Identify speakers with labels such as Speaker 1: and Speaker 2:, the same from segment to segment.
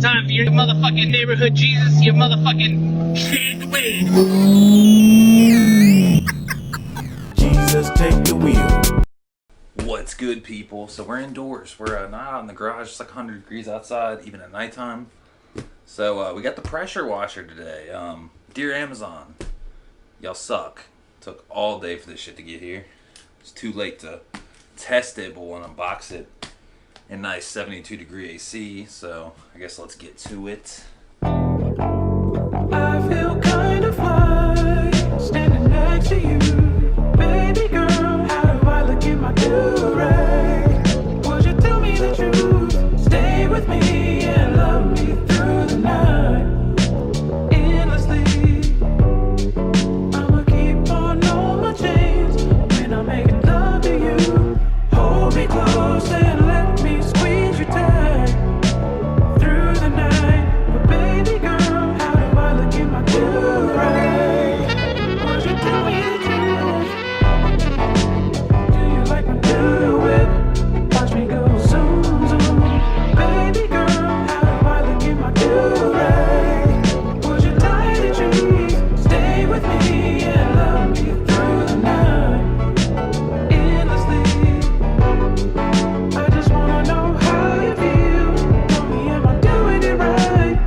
Speaker 1: time for your motherfucking neighborhood Jesus, your motherfucking take the wheel.
Speaker 2: Jesus, take the wheel.
Speaker 3: What's good, people? So we're indoors. We're not out in the garage. It's like 100 degrees outside, even at nighttime. So we got the pressure washer today. Dear Amazon, y'all suck. Took all day for this shit to get here. It's too late to test it, but we'll unbox it in nice 72 degree AC. So I guess let's get to it.
Speaker 2: I feel kind of fly standing next to you, baby girl. How do I look in my do-rag? Would you tell me the truth? Stay with me and love me through the night, endlessly. I'ma keep on all my chains when I'm making love to you. Hold me close and let me squeeze you tight through the night. But baby girl, how do I look in my do-rag? Would you tell me the truth? Do you like my do-whip? Watch me go zoom, zoom. Baby girl, how do I look in my do-rag? Would you lie the truth? Stay with me and love me through the night, endlessly. I just wanna know how you feel. Tell me, am I doing it right?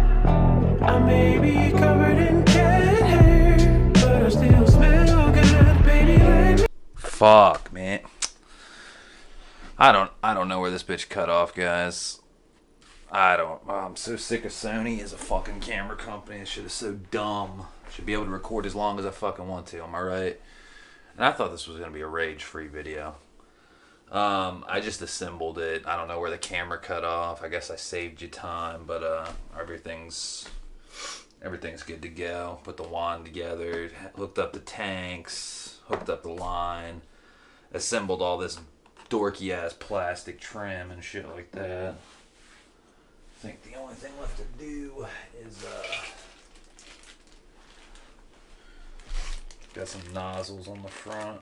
Speaker 2: I may be covered in cat hair, but I still smell good, baby. Let me.
Speaker 3: Fuck, man. I don't know where this bitch cut off, guys. I'm so sick of Sony as a fucking camera company. This shit is so dumb. Should be able to record as long as I fucking want to, am I right? And I thought this was gonna be a rage-free video. I just assembled it. I don't know where the camera cut off. I guess I saved you time, but everything's good to go. Put the wand together, hooked up the tanks, hooked up the line, assembled all this dorky ass plastic trim and shit like that. I think the only thing left to do is got some nozzles on the front.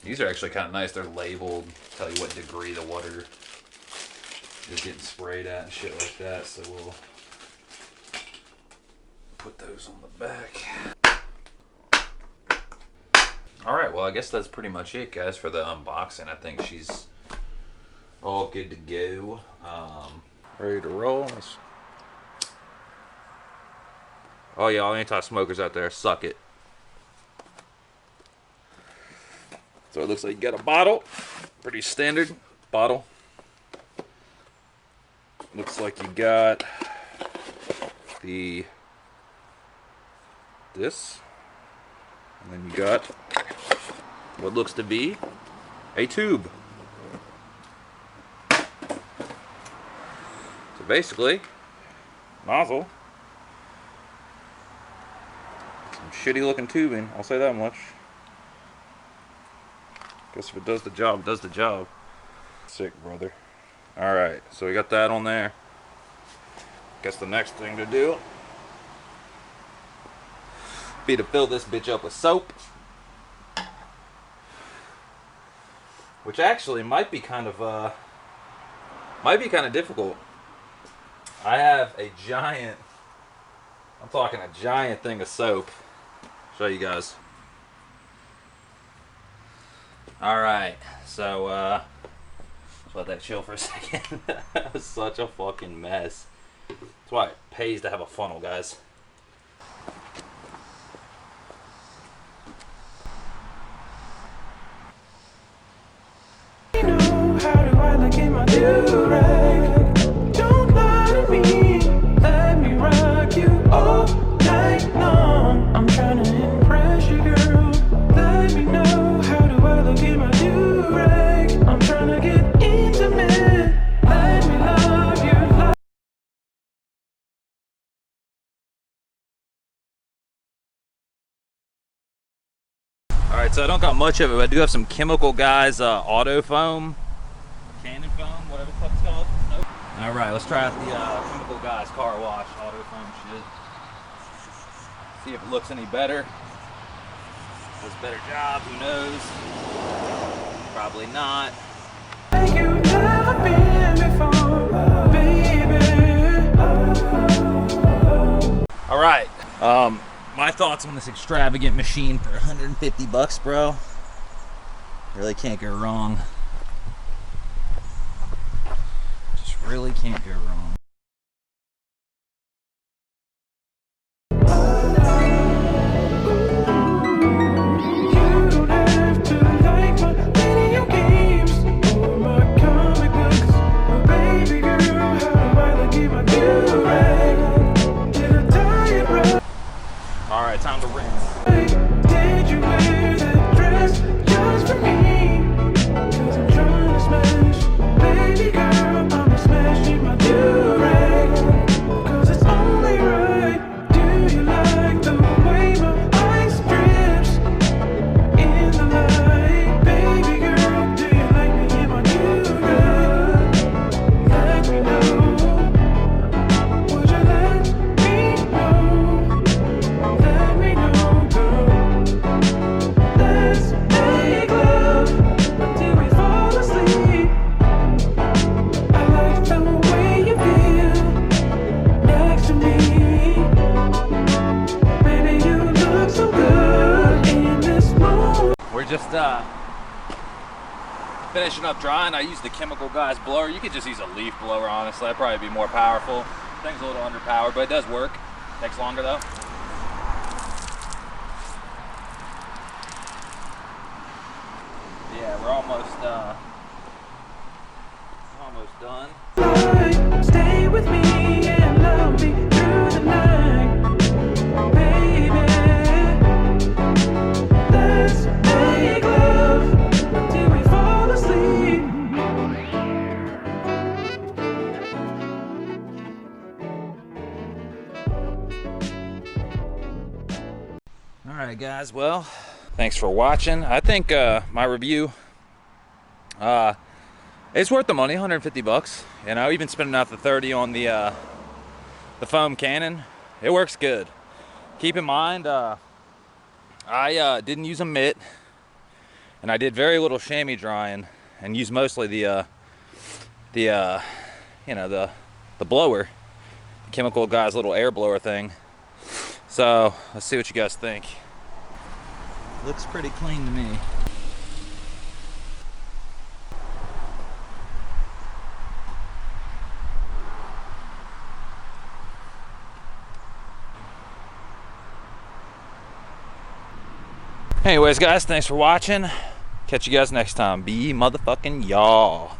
Speaker 3: These are actually kind of nice. They're labeled, tell you what degree the water is getting sprayed at and shit like that. So we'll put those on the back. Alright, well I guess that's pretty much it, guys, for the unboxing. I think she's all good to go. Ready to roll. Oh yeah, all anti-smokers out there, suck it. So it looks like you got a bottle. Pretty standard bottle. Looks like you got this. And then you got what looks to be a tube. So basically, nozzle. Some shitty looking tubing, I'll say that much. Guess if it does the job, it does the job. Sick, brother. Alright, so we got that on there. Guess the next thing to do be to fill this bitch up with soap. Which actually might be kind of difficult. I have a giant, I'm talking a giant thing of soap. Show you guys. Alright, so let's let that chill for a second. That was such a fucking mess. That's why it pays to have a funnel, guys.
Speaker 2: How do I look in my do-rag? Don't lie to me. Let me rock you all night long. I'm trying to impress you, girl. Let me know. How do I look in my do-rag? I'm trying to get intimate. Let me love you like.
Speaker 3: Alright, so I don't got much of it, but I do have some Chemical Guys auto foam. Cannon foam, whatever the fuck it's called. Nope. Alright, let's try out the Chemical Guys car wash auto foam shit. See if it looks any better. Does a better job, who knows? Probably not.
Speaker 2: You've never been before, baby.
Speaker 3: thoughts on this extravagant machine for 150 bucks, bro? Really can't go wrong. Just really can't go wrong. Alright, time to rinse.
Speaker 2: Did you wear that dress just for me? 'Cause I'm trying to smash, baby girl, I'm smashing my do-rag. 'Cause it's only right. Do you like the way my ice drips in the light? Baby girl, do you like me in my do-rag? Let me know. Would you let me know? Let me know, girl. Let's make love until we fall asleep. I like the way you feel next to me. Baby, you look so good in this moment.
Speaker 3: We're just finishing up drying. I used the Chemical Guys blower. You could just use a leaf blower, honestly. That'd probably be more powerful. Thing's a little underpowered, but it does work. Takes longer though. Yeah, we're almost done.
Speaker 2: Stay with me and love me through the night, baby. Let's make love until we fall asleep.
Speaker 3: Alright guys, well, thanks for watching. I think my review, it's worth the money, 150 bucks. You know, even spending out the 30 on the foam cannon, it works good. Keep in mind, I didn't use a mitt, and I did very little chamois drying, and used mostly the blower, the Chemical Guys little air blower thing. So let's see what you guys think. Looks pretty clean to me. Anyways guys, thanks for watching. Catch you guys next time. Be motherfucking y'all.